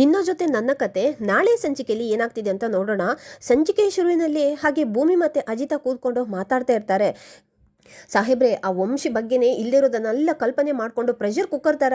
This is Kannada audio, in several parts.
ನಿನ್ನ ಜೊತೆ ನನ್ನ ಕತೆ ನಾಳೆ ಸಂಚಿಕೆಯಲ್ಲಿ ಏನಾಗ್ತಿದೆ ಅಂತ ನೋಡೋಣ. ಸಂಚಿಕೆ ಶುರುವಿನಲ್ಲಿ ಹಾಗೆ ಭೂಮಿ ಮತ್ತೆ ಅಜಿತ ಕೂತ್ಕೊಂಡು ಮಾತಾಡ್ತಾ ಇರ್ತಾರೆ. ಸಾಹೇಬ್ರೆ, ಆ ವಂಶಿ ಬಗ್ಗೆನೇ ಇಲ್ಲಿರೋದನ್ನೆಲ್ಲ ಕಲ್ಪನೆ ಮಾಡ್ಕೊಂಡು ಪ್ರೆಷರ್ ಕುಕ್ಕರ್ ತರ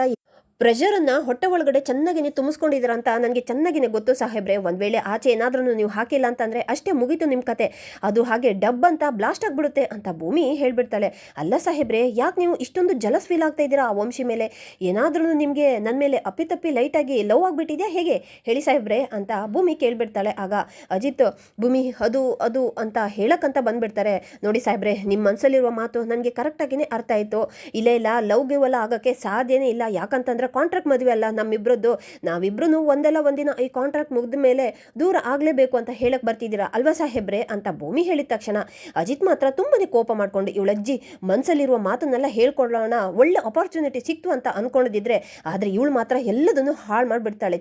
ಪ್ರೆಷರನ್ನು ಹೊಟ್ಟೆ ಒಳಗಡೆ ಚೆನ್ನಾಗಿನೇ ತುಂಬಿಸ್ಕೊಂಡಿದ್ದೀರ ಅಂತ ನನಗೆ ಚೆನ್ನಾಗಿನೇ ಗೊತ್ತು ಸಾಹೇಬ್ರೆ. ಒಂದು ವೇಳೆ ಆಚೆ ಏನಾದ್ರೂ ನೀವು ಹಾಕಿಲ್ಲ ಅಂತಂದರೆ ಅಷ್ಟೇ ಮುಗೀತು ನಿಮ್ಮ ಕತೆ. ಅದು ಹಾಗೆ ಡಬ್ ಅಂತ ಬ್ಲಾಸ್ಟ್ ಆಗಿಬಿಡುತ್ತೆ ಅಂತ ಭೂಮಿ ಹೇಳ್ಬಿಡ್ತಾಳೆ. ಅಲ್ಲ ಸಾಹೇಬ್ರೆ, ಯಾಕೆ ನೀವು ಇಷ್ಟೊಂದು ಜಲಸ್ ಫೀಲ್ ಆಗ್ತಾ ಇದ್ದೀರಾ ಆ ವಂಶಿ ಮೇಲೆ? ಏನಾದ್ರೂ ನಿಮಗೆ ನನ್ನ ಮೇಲೆ ಅಪ್ಪಿತಪ್ಪಿ ಲೈಟಾಗಿ ಲವ್ ಆಗಿಬಿಟ್ಟಿದೆಯಾ ಹೇಗೆ ಹೇಳಿ ಸಾಹೇಬ್ರೆ ಅಂತ ಭೂಮಿ ಕೇಳ್ಬಿಡ್ತಾಳೆ. ಆಗ ಅಜಿತ್ ಭೂಮಿ ಅದು ಅದು ಅಂತ ಹೇಳಕ್ಕಂತ ಬಂದ್ಬಿಡ್ತಾರೆ. ನೋಡಿ ಸಾಹೇಬ್ರೆ, ನಿಮ್ಮ ಮನಸ್ಸಲ್ಲಿರುವ ಮಾತು ನನಗೆ ಕರೆಕ್ಟಾಗಿಯೇ ಅರ್ಥ ಆಯಿತು. ಇಲ್ಲ ಇಲ್ಲ, ಲವ್ ಗಿವ್ ಎಲ್ಲ ಆಗೋಕ್ಕೆ ಸಾಧ್ಯನೇ ಇಲ್ಲ. ಯಾಕಂತಂದ್ರೆ ಕಾಂಟ್ರಾಕ್ಟ್ ಮದುವೆ ಅಲ್ಲ ನಮ್ಮಿಬ್ರದ್ದು. ನಾವಿಬ್ರು ಒಂದಲ್ಲ ಒಂದಿನ ಈ ಕಾಂಟ್ರಾಕ್ಟ್ ಮುಗಿದ ಮೇಲೆ ದೂರ ಆಗಲೇಬೇಕು ಅಂತ ಹೇಳಕ್ ಬರ್ತಿದ್ದೀರಾ ಅಲ್ವಾ ಸಾಹೇಬ್ರೆ ಅಂತ ಭೂಮಿ ಹೇಳಿದ ತಕ್ಷಣ ಅಜಿತ್ ಮಾತ್ರ ತುಂಬಾನೇ ಕೋಪ ಮಾಡ್ಕೊಂಡು ಇವಳಜ್ಜಿ ಮನಸ್ಸಲ್ಲಿರುವ ಮಾತನ್ನೆಲ್ಲ ಹೇಳ್ಕೊಳ್ಳೋಣ, ಒಳ್ಳೆ ಅಪಾರ್ಚುನಿಟಿ ಸಿಕ್ತು ಅಂತ ಅನ್ಕೊಂಡಿದ್ರೆ, ಆದರೆ ಇವಳು ಮಾತ್ರ ಎಲ್ಲದನ್ನು ಹಾಳು ಮಾಡಿಬಿಡ್ತಾಳೆ.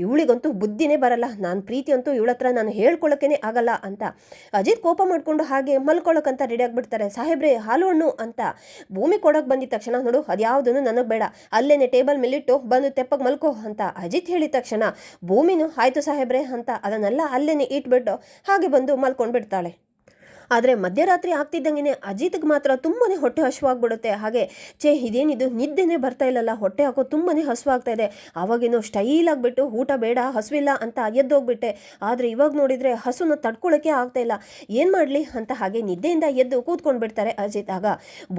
ಇವಳಿಗಂತೂ ಬುದ್ಧಿನೇ ಬರಲ್ಲ. ನಾನು ಪ್ರೀತಿ ಅಂತೂ ಇವಳ ಹತ್ರ ನಾನು ಹೇಳ್ಕೊಳ್ಳೋಕ್ಕೇ ಆಗಲ್ಲ ಅಂತ ಅಜಿತ್ ಕೋಪ ಮಾಡ್ಕೊಂಡು ಹಾಗೆ ಮಲ್ಕೊಳ್ಳೋಕ್ಕಂತ ರೆಡಿ ಆಗಿಬಿಡ್ತಾರೆ. ಸಾಹೇಬ್ರೆ, ಹಾಲು ಹಣ್ಣು ಅಂತ ಭೂಮಿ ಕೊಡೋಕೆ ಬಂದಿದ ತಕ್ಷಣ, ನೋಡು ಅದ್ಯಾವುದನ್ನು ನನಗೆ ಬೇಡ, ಅಲ್ಲೇನೆ ಟೇಬಲ್ ಮೇಲಿಟ್ಟು ಬಂದು ತೆಪ್ಪಗೆ ಮಲ್ಕೋ ಅಂತ ಅಜಿತ್ ಹೇಳಿದ ತಕ್ಷಣ ಭೂಮಿನೂ ಆಯ್ತು ಸಾಹೇಬ್ರೆ ಅಂತ ಅದನ್ನೆಲ್ಲ ಅಲ್ಲೇನೆ ಇಟ್ಬಿಟ್ಟು ಹಾಗೆ ಬಂದು ಮಲ್ಕೊಂಡು ಬಿಡ್ತಾಳೆ. ಆದರೆ ಮಧ್ಯರಾತ್ರಿ ಆಗ್ತಿದ್ದಂಗೆ ಅಜಿತ್ಗೆ ಮಾತ್ರ ತುಂಬಾ ಹೊಟ್ಟೆ ಹಸುವಾಗ್ಬಿಡುತ್ತೆ. ಹಾಗೆ ಇದೇನಿದು ನಿದ್ದೆನೇ ಬರ್ತಾ ಇಲ್ಲಲ್ಲ, ಹೊಟ್ಟೆ ಹಾಕೋ ತುಂಬಾ ಹಸುವಾಗ್ತಾ ಇದೆ. ಆವಾಗೇನೋ ಸ್ಟೈಲ್ ಆಗಿಬಿಟ್ಟು ಊಟ ಬೇಡ ಹಸುವಿಲ್ಲ ಅಂತ ಎದ್ದೋಗ್ಬಿಟ್ಟೆ. ಆದರೆ ಇವಾಗ ನೋಡಿದರೆ ಹಸುನ ತಡ್ಕೊಳ್ಳೋಕೆ ಆಗ್ತಾ ಇಲ್ಲ, ಏನು ಮಾಡಲಿ ಅಂತ ಹಾಗೆ ನಿದ್ದೆಯಿಂದ ಎದ್ದು ಕೂತ್ಕೊಂಡು ಬಿಡ್ತಾರೆ ಅಜಿತ್. ಆಗ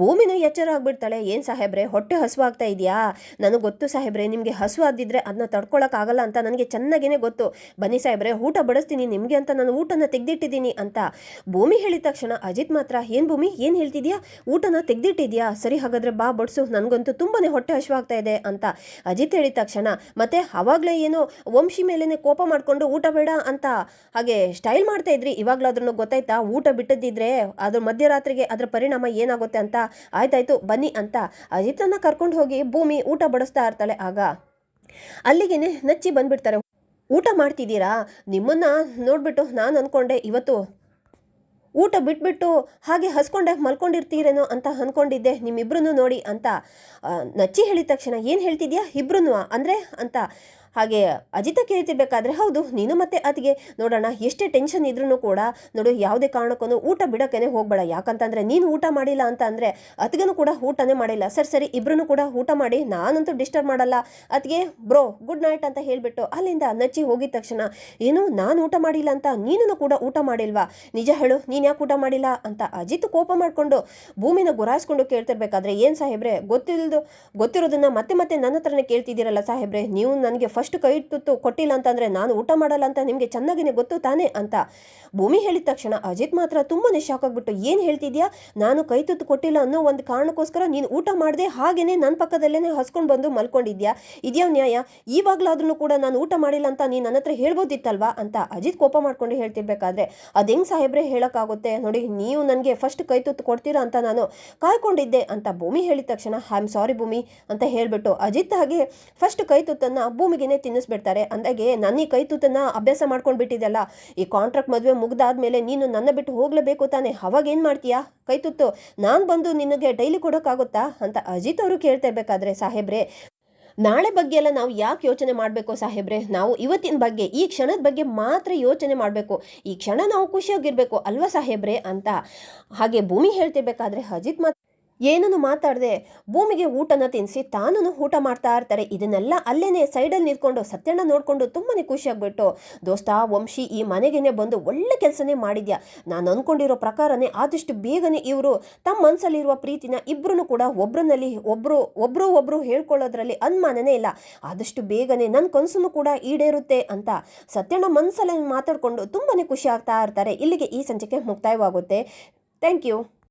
ಭೂಮಿನೂ ಎಚ್ಚರ ಆಗ್ಬಿಡ್ತಾಳೆ. ಏನು ಸಾಹೇಬ್ರೆ, ಹೊಟ್ಟೆ ಹಸುವಾಗ್ತಾ ಇದೆಯಾ? ನನಗೆ ಗೊತ್ತು ಸಾಹೇಬ್ರೆ, ನಿಮಗೆ ಹಸು ಆದಿದ್ರೆ ಅದನ್ನ ತಡ್ಕೊಳಕ್ಕಾಗಲ್ಲ ಅಂತ ನನಗೆ ಚೆನ್ನಾಗೇ ಗೊತ್ತು. ಬನ್ನಿ ಸಾಹೇಬ್ರೆ, ಊಟ ಬಡಿಸ್ತೀನಿ ನಿಮಗೆ ಅಂತ ನಾನು ಊಟನ ತೆಗೆದಿಟ್ಟಿದ್ದೀನಿ ಅಂತ ಭೂಮಿ ಹೇಳಿ ತಕ್ಷಣ ಅಜಿತ್ ಮಾತ್ರ, ಏನ್ ಭೂಮಿ ಏನ್ ಹೇಳ್ತಿದ್ಯಾ? ಊಟನ ತೆಗ್ದಿಟ್ಟಿದ್ಯಾ? ಸರಿ, ಹಾಗಾದ್ರೆ ಬಾ ಬಡ್ಸು, ನನಗಂತೂ ತುಂಬಾನೇ ಹೊಟ್ಟೆ ಹಸುವಾಗ್ತಾ ಇದೆ ಅಂತ ಅಜಿತ್ ಹೇಳಿದ ತಕ್ಷಣ ಮತ್ತೆ ಅವಾಗ್ಲೇ ಏನೋ ವಂಶಿ ಮೇಲೇನೆ ಕೋಪ ಮಾಡ್ಕೊಂಡು ಊಟ ಬೇಡ ಅಂತ ಹಾಗೆ ಸ್ಟೈಲ್ ಮಾಡ್ತಾ ಇದ್ರಿ, ಇವಾಗ್ಲಾದ್ರೂ ಗೊತ್ತಾಯ್ತಾ? ಊಟ ಬಿಟ್ಟದಿದ್ರೆ ಅದ್ರ ಮಧ್ಯರಾತ್ರಿಗೆ ಅದ್ರ ಪರಿಣಾಮ ಏನಾಗುತ್ತೆ ಅಂತ. ಆಯ್ತಾಯ್ತು ಬನ್ನಿ ಅಂತ ಅಜಿತನ್ನ ಕರ್ಕೊಂಡು ಹೋಗಿ ಭೂಮಿ ಊಟ ಬಡಿಸ್ತಾ ಇರ್ತಾಳೆ. ಆಗ ಅಲ್ಲಿಗೆನೆ ನಚ್ಚಿ ಬಂದ್ಬಿಡ್ತಾರೆ. ಊಟ ಮಾಡ್ತಿದ್ದೀರಾ? ನಿಮ್ಮನ್ನ ನೋಡ್ಬಿಟ್ಟು ನಾನು ಅನ್ಕೊಂಡೆ ಇವತ್ತು ಊಟ ಬಿಟ್ಬಿಟ್ಟು ಹಾಗೆ ಹಸ್ಕೊಂಡೆ ಮಲ್ಕೊಂಡಿರ್ತೀರೇನೋ ಅಂತ ಅಂದ್ಕೊಂಡಿದ್ದೆ ನಿಮ್ಮಿಬ್ರು ನೋಡಿ ಅಂತ ನಚ್ಚಿ ಹೇಳಿದ ತಕ್ಷಣ, ಏನು ಹೇಳ್ತಿದ್ಯಾ ಇಬ್ರು ಅಂದರೆ ಅಂತ ಹಾಗೆ ಅಜಿತ ಕೇಳ್ತಿರ್ಬೇಕಾದ್ರೆ, ಹೌದು ನೀನು ಮತ್ತೆ ಅತಿಗೆ ನೋಡೋಣ, ಎಷ್ಟೇ ಟೆನ್ಷನ್ ಇದ್ರೂ ಕೂಡ ನೋಡು ಯಾವುದೇ ಕಾರಣಕ್ಕೂ ಊಟ ಬಿಡೋಕ್ಕೇ ಹೋಗ್ಬೇಡ. ಯಾಕಂತಂದರೆ ನೀನು ಊಟ ಮಾಡಿಲ್ಲ ಅಂತ ಅಂದರೆ ಅತಿಗೂ ಕೂಡ ಊಟನೇ ಮಾಡಿಲ್ಲ. ಸರಿ ಇಬ್ರು ಕೂಡ ಊಟ ಮಾಡಿ, ನಾನಂತೂ ಡಿಸ್ಟರ್ಬ್ ಮಾಡಲ್ಲ ಅತಿಗೆ, ಬ್ರೋ ಗುಡ್ ನೈಟ್ ಅಂತ ಹೇಳಿಬಿಟ್ಟು ಅಲ್ಲಿಂದ ನಚ್ಚಿ ಹೋಗಿದ ತಕ್ಷಣ, ಏನು ನಾನು ಊಟ ಮಾಡಿಲ್ಲ ಅಂತ ನೀನು ಕೂಡ ಊಟ ಮಾಡಿಲ್ವಾ? ನಿಜ ಹೇಳು, ನೀನು ಯಾಕೆ ಊಟ ಮಾಡಿಲ್ಲ ಅಂತ ಅಜಿತ್ ಕೋಪ ಮಾಡಿಕೊಂಡು ಭೂಮಿನ ಗುರಾಯಿಸ್ಕೊಂಡು ಕೇಳ್ತಿರ್ಬೇಕಾದ್ರೆ, ಏನು ಸಾಹೇಬ್ರೆ, ಗೊತ್ತಿರೋದನ್ನ ಮತ್ತೆ ಮತ್ತೆ ನನ್ನ ಹತ್ರನೇ ಕೇಳ್ತಿದ್ದೀರಲ್ಲ ಸಾಹೇಬ್ರೆ, ನೀವು ನನಗೆ ಫಸ್ಟ್ ಕೈ ತುತ್ತು ಕೊಟ್ಟಿಲ್ಲ ಅಂತಂದರೆ ನಾನು ಊಟ ಮಾಡಲ್ಲ ಅಂತ ನಿಮಗೆ ಚೆನ್ನಾಗಿನೇ ಗೊತ್ತು ತಾನೇ ಅಂತ ಭೂಮಿ ಹೇಳಿದ ತಕ್ಷಣ ಅಜಿತ್ ಮಾತ್ರ ತುಂಬಾನೇ ಶಾಕ್ ಆಗಿಬಿಟ್ಟು, ಏನು ಹೇಳ್ತಿದ್ಯಾ? ನಾನು ಕೈ ತುತ್ತು ಕೊಟ್ಟಿಲ್ಲ ಅನ್ನೋ ಒಂದು ಕಾರಣಕ್ಕೋಸ್ಕರ ನೀನು ಊಟ ಮಾಡದೆ ಹಾಗೇನೆ ನನ್ನ ಪಕ್ಕದಲ್ಲೇ ಹಸ್ಕೊಂಡು ಬಂದು ಮಲ್ಕೊಂಡಿದ್ಯಾ? ಇದ್ಯಾವ ನ್ಯಾಯ? ಈವಾಗಲಾದ್ರೂ ಕೂಡ ನಾನು ಊಟ ಮಾಡಿಲ್ಲ ಅಂತ ನೀನು ನನ್ನ ಹತ್ರ ಹೇಳ್ಬೋದಿತ್ತಲ್ವಾ ಅಂತ ಅಜಿತ್ ಕೋಪ ಮಾಡ್ಕೊಂಡು ಹೇಳ್ತಿರ್ಬೇಕಾದ್ರೆ, ಅದು ಹೆಂಗೆ ಸಾಹೇಬ್ರೆ ಹೇಳೋಕ್ಕಾಗುತ್ತೆ? ನೋಡಿ, ನೀವು ನನಗೆ ಫಸ್ಟ್ ಕೈ ತುತ್ತು ಕೊಡ್ತೀರಾ ಅಂತ ನಾನು ಕಾಯ್ಕೊಂಡಿದ್ದೆ ಅಂತ ಭೂಮಿ ಹೇಳಿದ ತಕ್ಷಣ, ಐ ಆಮ್ ಸಾರಿ ಭೂಮಿ ಅಂತ ಹೇಳಿಬಿಟ್ಟು ಅಜಿತ್ ಹಾಗೆ ಫಸ್ಟ್ ಕೈ ತುತ್ತನ್ನು ಭೂಮಿಗೆ ತಿನ್ನಿಸ್ಬಿಡ್ತಾರೆ. ಅಂದಾಗೆ ನನ್ನ ಈ ಕೈ ತುತ್ತನ್ನ ಅಭ್ಯಾಸ ಮಾಡ್ಕೊಂಡು ಬಿಟ್ಟಿದ್ದಲ್ಲ, ಈ ಕಾಂಟ್ರಾಕ್ಟ್ ಮದುವೆ ಮುಗ್ದಾದ್ಮೇಲೆ ನೀನು ನನ್ನ ಬಿಟ್ಟು ಹೋಗ್ಲೇಬೇಕು ತಾನೆ, ಅವಾಗ ಏನು ಮಾಡ್ತೀಯಾ? ಕೈ ತುತ್ತು ನಾನು ಬಂದು ನಿನಗೆ ಡೈಲಿ ಕೊಡೋಕ್ಕಾಗುತ್ತಾ ಅಂತ ಅಜಿತ್ ಅವರು ಕೇಳ್ತಾ ಇರ್ಬೇಕಾದ್ರೆ, ಸಾಹೇಬ್ರೆ ನಾಳೆ ಬಗ್ಗೆ ಎಲ್ಲ ನಾವು ಯಾಕೆ ಯೋಚನೆ ಮಾಡಬೇಕು ಸಾಹೇಬ್ರೆ? ನಾವು ಇವತ್ತಿನ ಬಗ್ಗೆ, ಈ ಕ್ಷಣದ ಬಗ್ಗೆ ಮಾತ್ರ ಯೋಚನೆ ಮಾಡಬೇಕು. ಈ ಕ್ಷಣ ನಾವು ಖುಷಿಯಾಗಿರ್ಬೇಕು ಅಲ್ವಾ ಸಾಹೇಬ್ರೆ ಅಂತ ಹಾಗೆ ಭೂಮಿ ಹೇಳ್ತಿರ್ಬೇಕಾದ್ರೆ ಅಜಿತ್ ಏನನ್ನು ಮಾತಾಡದೆ ಭೂಮಿಗೆ ಊಟನ ತಿನ್ನಿಸಿ ತಾನೂ ಊಟ ಮಾಡ್ತಾ ಇರ್ತಾರೆ. ಇದನ್ನೆಲ್ಲ ಅಲ್ಲೇನೆ ಸೈಡಲ್ಲಿ ನಿಂತ್ಕೊಂಡು ಸತ್ಯಣ್ಣ ನೋಡಿಕೊಂಡು ತುಂಬಾನೇ ಖುಷಿಯಾಗ್ಬಿಟ್ಟು, ದೋಸ್ತ ವಂಶಿ ಈ ಮನೆಗೇನೆ ಬಂದು ಒಳ್ಳೆ ಕೆಲಸನೇ ಮಾಡಿದ್ಯಾ. ನಾನು ಅಂದ್ಕೊಂಡಿರೋ ಪ್ರಕಾರನೇ ಆದಷ್ಟು ಬೇಗನೆ ಇವರು ತಮ್ಮ ಮನಸ್ಸಲ್ಲಿರುವ ಪ್ರೀತಿನ ಇಬ್ಬರೂ ಕೂಡ ಒಬ್ರು ಹೇಳ್ಕೊಳ್ಳೋದ್ರಲ್ಲಿ ಅನುಮಾನನೇ ಇಲ್ಲ. ಆದಷ್ಟು ಬೇಗನೆ ನನ್ನ ಕನಸನ್ನು ಕೂಡ ಈಡೇರುತ್ತೆ ಅಂತ ಸತ್ಯಣ್ಣ ಮನಸ್ಸಲ್ಲಿ ಮಾತಾಡಿಕೊಂಡು ತುಂಬಾನೇ ಖುಷಿ ಆಗ್ತಾ ಇರ್ತಾರೆ. ಇಲ್ಲಿಗೆ ಈ ಸಂಚಿಕೆ ಮುಕ್ತಾಯವಾಗುತ್ತೆ. Thank you.